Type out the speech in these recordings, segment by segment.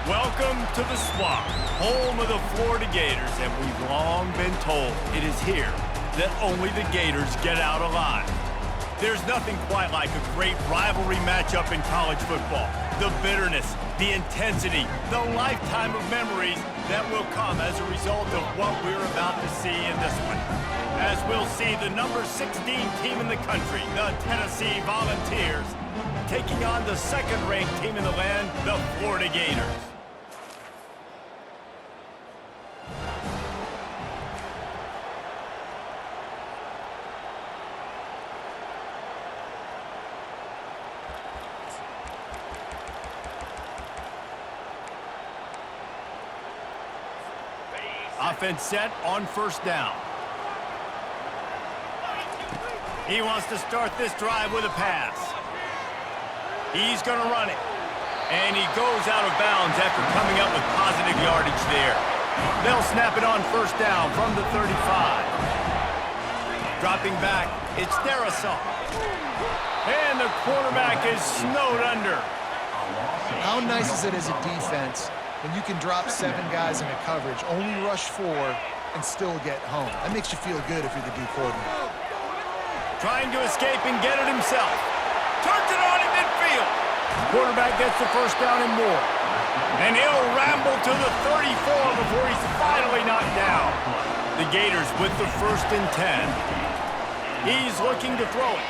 Welcome to the Swamp, home of the Florida Gators, and we've long been told it is here that only the Gators get out alive. There's nothing quite like a great rivalry matchup in college football. The bitterness, the intensity, the lifetime of memories that will come as a result of what we're about to see in this one. As we'll see the number 16 team in the country, the Tennessee Volunteers, taking on the second-ranked team in the land, the Florida Gators. Offense set on first down. He wants to start this drive with a pass. He's going to run it. And he goes out of bounds after coming up with positive yardage there. They'll snap it on first down from the 35. Dropping back, it's Darrisaw. And the quarterback is snowed under. How nice is it as a defense when you can drop 7 guys into coverage, only rush 4, and still get home? That makes you feel good if you're the D coordinator. Trying to escape and get it himself. Turns it on in midfield. Quarterback gets the first down and more. And he'll ramble to the 34 before he's finally knocked down. The Gators with the first and 10. He's looking to throw it.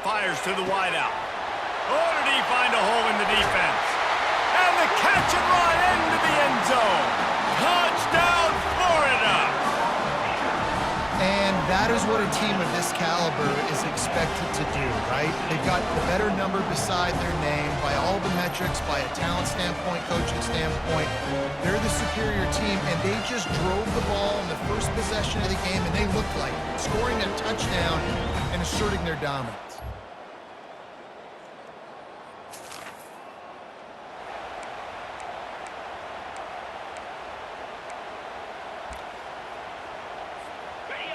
Fires to the wideout. Oh, did he find a hole in the defense? And the catch and run into the end zone. Touchdown, Florida! And that is what a team of this caliber is expected to do, right? They've got the better number beside their name by all the metrics, by a talent standpoint, coaching standpoint. They're the superior team, and they just drove the ball in the first possession of the game, and they looked like scoring a touchdown and asserting their dominance.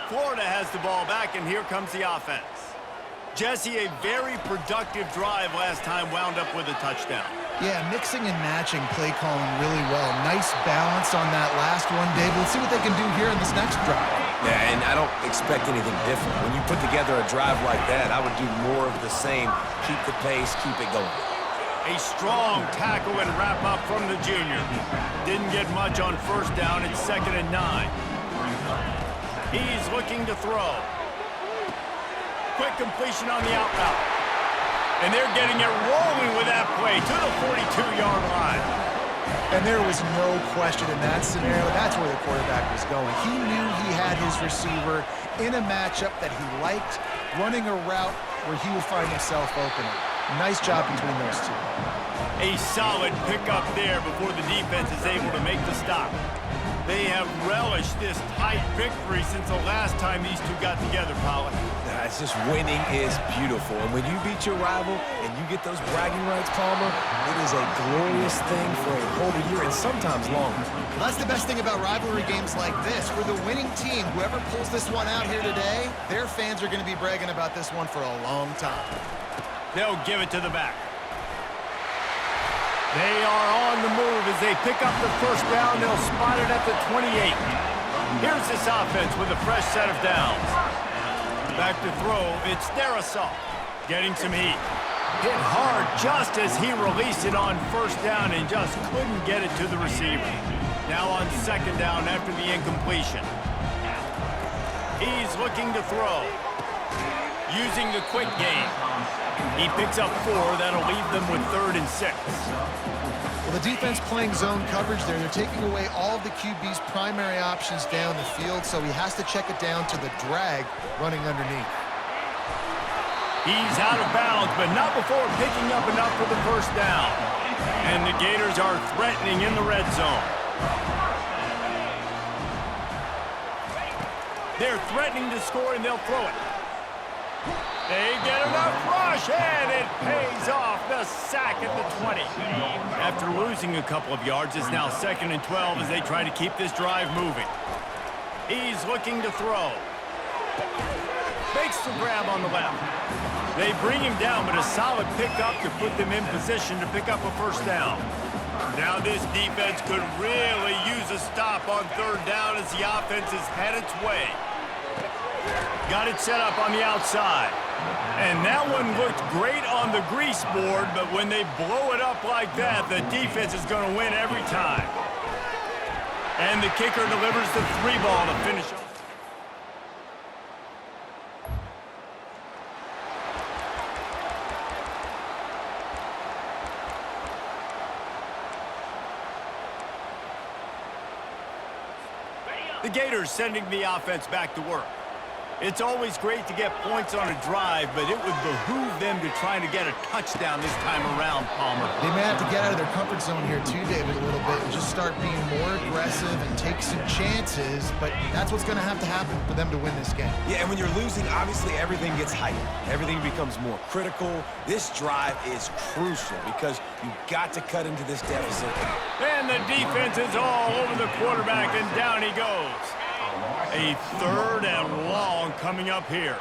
Florida has the ball back, and here comes the offense. Jesse, a very productive drive last time, wound up with a touchdown. Yeah, mixing and matching play calling really well. Nice balance on that last one, Dave. Let's see what they can do here in this next drive. Yeah, and I don't expect anything different. When you put together a drive like that, I would do more of the same. Keep the pace, keep it going. A strong tackle and wrap up from the junior. Didn't get much on first down. It's 2nd and 9. He's looking to throw. Quick completion on the out route. And they're getting it rolling with that play to the 42-yard line. And there was no question in that scenario. That's where the quarterback was going. He knew he had his receiver in a matchup that he liked, running a route where he would find himself open. Nice job between those two. A solid pickup there before the defense is able to make the stop. They have relished this tight victory since the last time these two got together, Pollack. It's just winning is beautiful. And when you beat your rival and you get those bragging rights, Palmer, it is a glorious thing for a whole year and sometimes longer. Well, that's the best thing about rivalry games like this. For the winning team, whoever pulls this one out here today, their fans are going to be bragging about this one for a long time. They'll give it to the back. They are on the move as they pick up the first down. They'll spot it at the 28. Here's this offense with a fresh set of downs. Back to throw, it's Darrisaw getting some heat. Hit hard just as he released it on first down and just couldn't get it to the receiver. Now on second down after the incompletion. He's looking to throw. Using the quick game. He picks up 4. That'll leave them with 3rd and 6. Well, the defense playing zone coverage there. They're taking away all of the QB's primary options down the field, so he has to check it down to the drag running underneath. He's out of bounds, but not before picking up enough for the first down. And the Gators are threatening in the red zone. They're threatening to score, and they'll throw it. They get enough rush, and it pays off. The sack at the 20. After losing a couple of yards, it's now 2nd and 12 as they try to keep this drive moving. He's looking to throw. Makes the grab on the left. They bring him down, but a solid pickup to put them in position to pick up a first down. Now this defense could really use a stop on third down as the offense has had its way. Got it set up on the outside. And that one looked great on the grease board, but when they blow it up like that, the defense is going to win every time. And the kicker delivers the 3-ball to finish off. The Gators sending the offense back to work. It's always great to get points on a drive, but it would behoove them to try to get a touchdown this time around, Palmer. They may have to get out of their comfort zone here too, David, a little bit and just start being more aggressive and take some chances, but that's what's going to have to happen for them to win this game. Yeah, and when you're losing, obviously everything gets heightened. Everything becomes more critical. This drive is crucial because you've got to cut into this deficit. And the defense is all over the quarterback, and down he goes. A 3rd and long coming up here.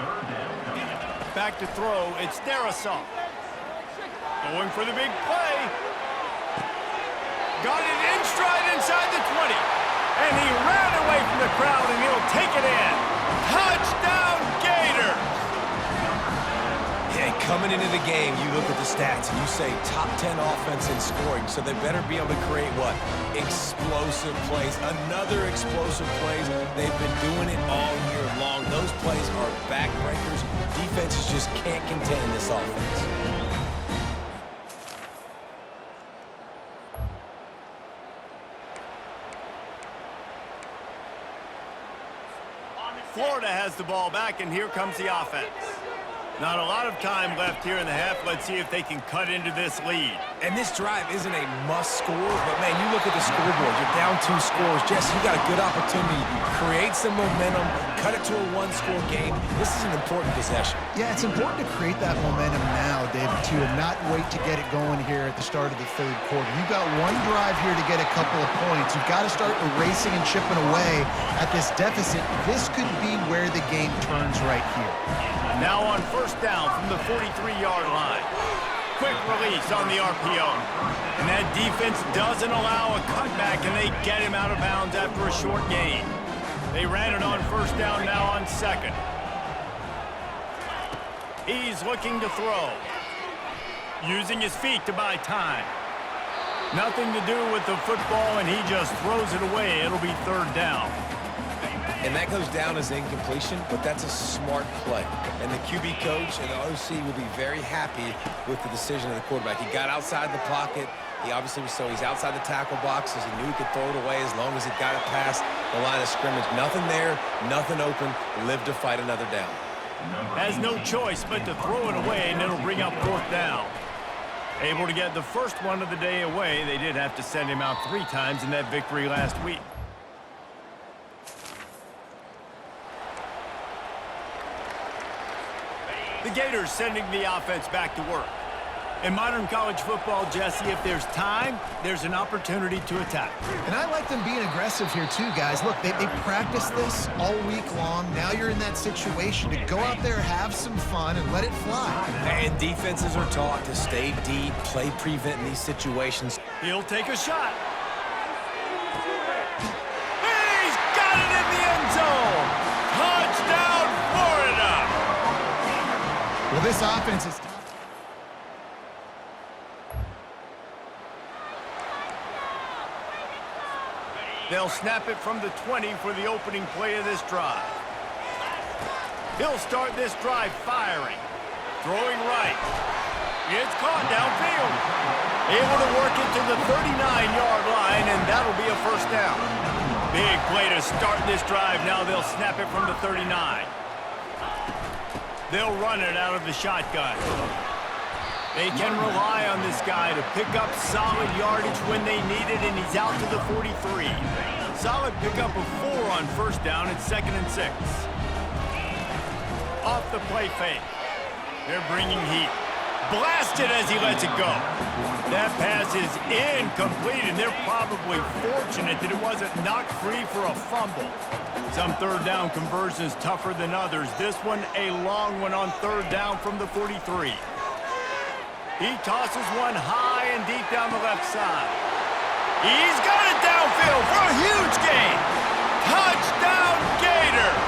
Back to throw, it's Darrisaw. Going for the big play. Got it in stride inside the 20. And he ran away from the crowd, and he'll take it in. Touchdown, Gators! Yeah, coming into the game, you look at the stats and you say top 10 offense in scoring, so they better be able to create what? Explosive plays. Another explosive plays. They've been doing it all year long. Those plays are backbreakers. Defenses just can't contain this offense. Florida has the ball back, and here comes the offense. Not a lot of time left here in the half. Let's see if they can cut into this lead. And this drive isn't a must score, but man, you look at the scoreboard. You're down 2 scores. Jesse, you got a good opportunity. Create some momentum. Cut it to a 1-score game. This is an important possession. Yeah, it's important to create that momentum now, David, too, and not wait to get it going here at the start of the 3rd quarter. You've got one drive here to get a couple of points. You've got to start erasing and chipping away at this deficit. This could be where the game turns right here. Now on 1st down from the 43-yard line. Quick release on the RPO. And that defense doesn't allow a cutback, and they get him out of bounds after a short gain. They ran it on 1st down, now on 2nd. He's looking to throw. Using his feet to buy time. Nothing to do with the football, and he just throws it away. It'll be 3rd down. And that goes down as incompletion, but that's a smart play. And the QB coach and the OC will be very happy with the decision of the quarterback. He got outside the pocket. He obviously was so he's outside the tackle boxes. He knew he could throw it away as long as he got it past the line of scrimmage. Nothing there, nothing open. Live to fight another down. Has no choice but to throw it away, and it'll bring up 4th down. Able to get the first one of the day away. They did have to send him out 3 times in that victory last week. The Gators sending the offense back to work. In modern college football, Jesse, if there's time, there's an opportunity to attack. And I like them being aggressive here too, guys. Look, they practice this all week long. Now you're in that situation to go out there, have some fun, and let it fly. And defenses are taught to stay deep, play prevent in these situations. He'll take a shot. He's got it in the end zone. Touchdown, Florida. Well, this offense is... They'll snap it from the 20 for the opening play of this drive. He'll start this drive firing. Throwing right. It's caught downfield. Able to work it to the 39-yard line, and that'll be a 1st down. Big play to start this drive. Now they'll snap it from the 39. They'll run it out of the shotgun. They can rely on this guy to pick up solid yardage when they need it, and he's out to the 43. Solid pickup of 4 on 1st down and 2nd and 6. Off the play fake. They're bringing heat. Blasted as he lets it go. That pass is incomplete, and they're probably fortunate that it wasn't knocked free for a fumble. Some 3rd down conversions tougher than others. This one a long one on 3rd down from the 43. He tosses one high and deep down the left side. He's got it downfield for a huge gain. Touchdown, Gators.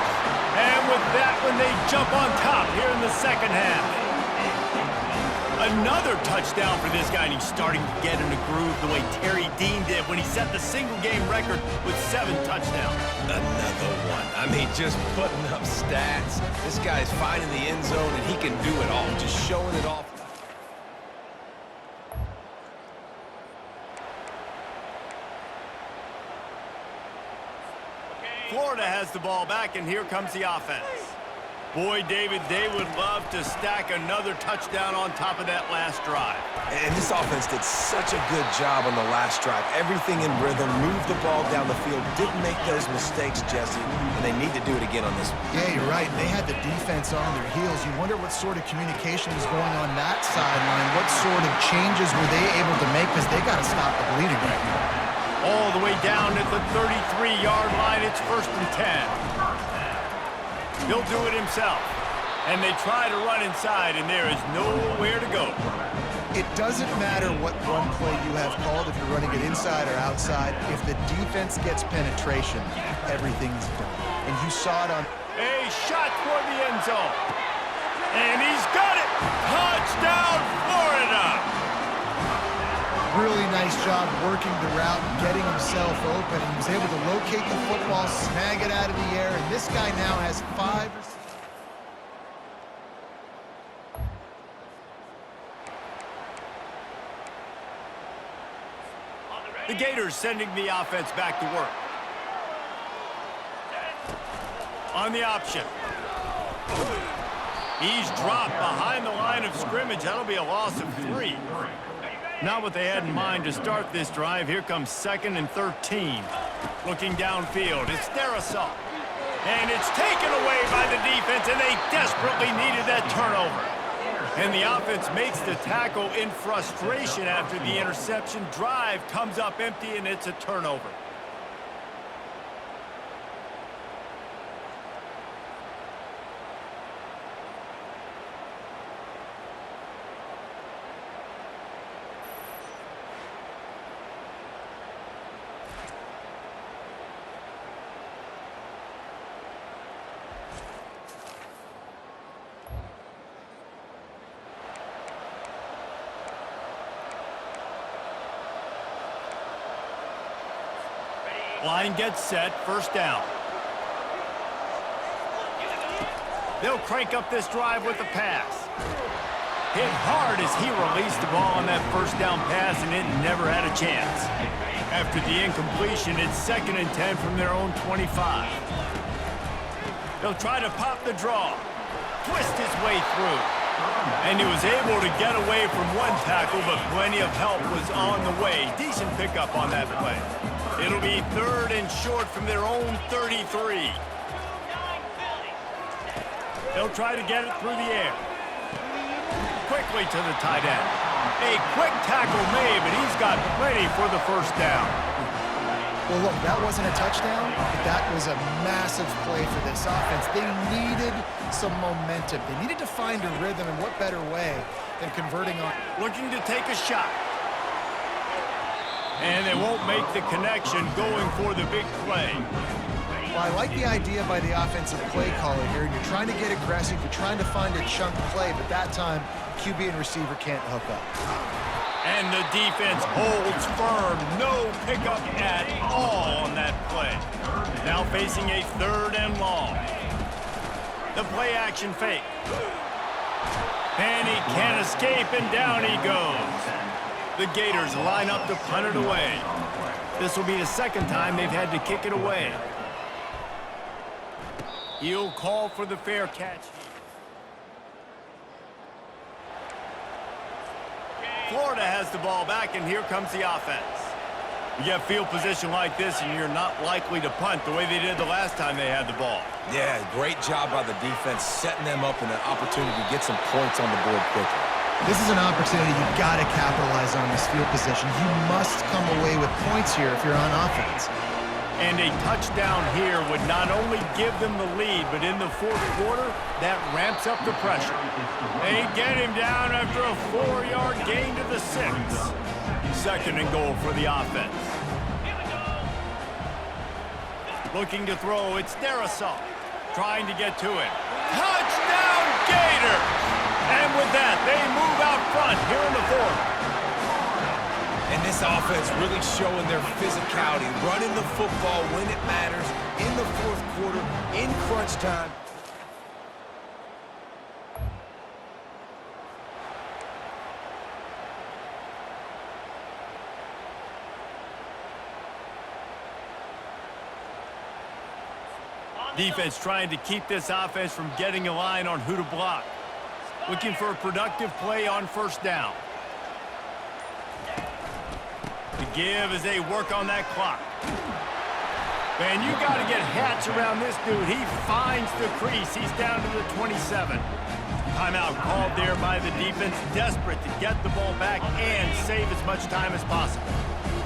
And with that one, they jump on top here in the second half. Another touchdown for this guy, and he's starting to get in a groove the way Terry Dean did when he set the single-game record with 7 touchdowns. Another one. I mean, just putting up stats. This guy's finding the end zone, and he can do it all, just showing it off. Florida has the ball back, and here comes the offense. Boy, David, they would love to stack another touchdown on top of that last drive. And this offense did such a good job on the last drive. Everything in rhythm, moved the ball down the field, didn't make those mistakes, Jesse, and they need to do it again on this one. Yeah, you're right. They had the defense on their heels. You wonder what sort of communication was going on that sideline. What sort of changes were they able to make, because they got to stop the bleeding right now. All the way down at the 33-yard line, it's 1st and 10. He'll do it himself. And they try to run inside, and there is nowhere to go. It doesn't matter what run play you have called, if you're running it inside or outside. If the defense gets penetration, everything's done. And you saw it on... A shot toward the end zone. And he's got it! Touchdown, Florida! Really nice job working the route and getting himself open. And he was able to locate the football, snag it out of the air, and this guy now has 5 receivers. The Gators sending the offense back to work. On the option. He's dropped behind the line of scrimmage. That'll be a loss of 3. Not what they had in mind to start this drive. Here comes 2nd and 13. Looking downfield, it's Darrisaw. And it's taken away by the defense, and they desperately needed that turnover. And the offense makes the tackle in frustration after the interception. Drive comes up empty, and it's a turnover. Line gets set, 1st down. They'll crank up this drive with the pass. Hit hard as he released the ball on that 1st down pass, and it never had a chance. After the incompletion, it's 2nd and 10 from their own 25. They'll try to pop the draw, twist his way through. And he was able to get away from one tackle, but plenty of help was on the way. Decent pickup on that play. It'll be 3rd and short from their own 33. They'll try to get it through the air. Quickly to the tight end. A quick tackle made, but he's got plenty for the 1st down. Well, look, that wasn't a touchdown, but that was a massive play for this offense. They needed some momentum. They needed to find a rhythm, and what better way than converting on... Looking to take a shot. And they won't make the connection going for the big play. Well, I like the idea by the offensive play caller here. You're trying to get aggressive. You're trying to find a chunk play, but that time, QB and receiver can't hook up. And the defense holds firm. No pickup at all on that play. Now facing a 3rd and long. The play action fake. And he can't escape, and down he goes. The Gators line up to punt it away. This will be the 2nd time they've had to kick it away. He'll call for the fair catch. Florida has the ball back, and here comes the offense. You get field position like this, and you're not likely to punt the way they did the last time they had the ball. Yeah, great job by the defense, setting them up in an opportunity to get some points on the board quickly. This is an opportunity you've got to capitalize on this field position. You must come away with points here if you're on offense. And a touchdown here would not only give them the lead, but in the 4th quarter, that ramps up the pressure. They get him down after a 4-yard gain to the 6. 2nd and goal for the offense. Looking to throw, it's Darrisaw. Trying to get to it. Touchdown, Gators! And with that, they move out front here in the fourth. And this offense really showing their physicality, running the football when it matters, in the fourth quarter, in crunch time. Defense trying to keep this offense from getting a line on who to block. Looking for a productive play on first down. The give as they work on that clock. Man, you got to get Hatch around this dude. He finds the crease. He's down to the 27. Timeout called there by the defense, desperate to get the ball back and save as much time as possible.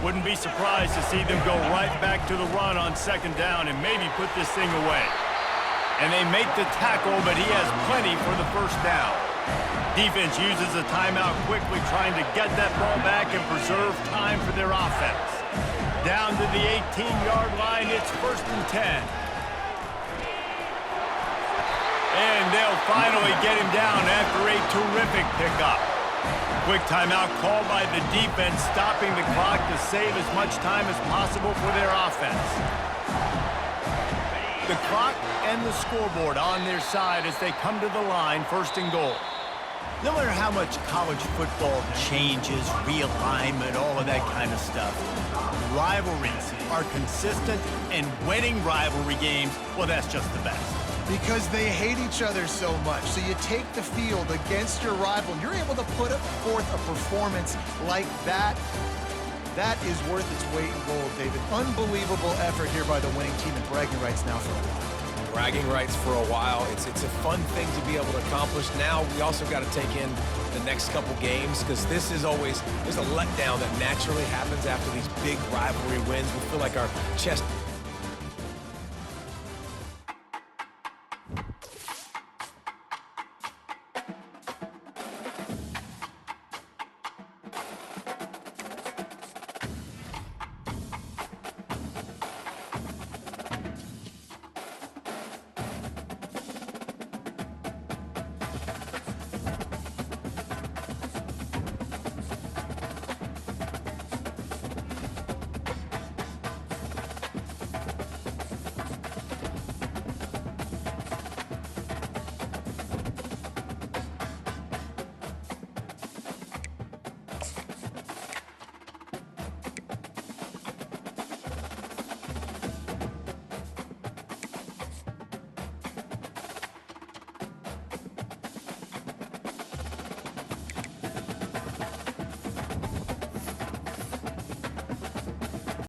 Wouldn't be surprised to see them go right back to the run on second down and maybe put this thing away. And they make the tackle, but he has plenty for the first down. Defense uses a timeout quickly, trying to get that ball back and preserve time for their offense. Down to the 18-yard line, it's 1st and 10. And they'll finally get him down after a terrific pickup. Quick timeout called by the defense, stopping the clock to save as much time as possible for their offense. The clock and the scoreboard on their side as they come to the line, 1st and goal. No matter how much college football changes, realignment, all of that kind of stuff, rivalries are consistent, and winning rivalry games, well, that's just the best. Because they hate each other so much. So you take the field against your rival. You're able to put forth a performance like that. That is worth its weight in gold, David. Unbelievable effort here by the winning team, and bragging rights now for a while. Bragging rights for a while. It's a fun thing to be able to accomplish. Now we also got to take in the next couple games, because this is always, there's a letdown that naturally happens after these big rivalry wins. We feel like our chest...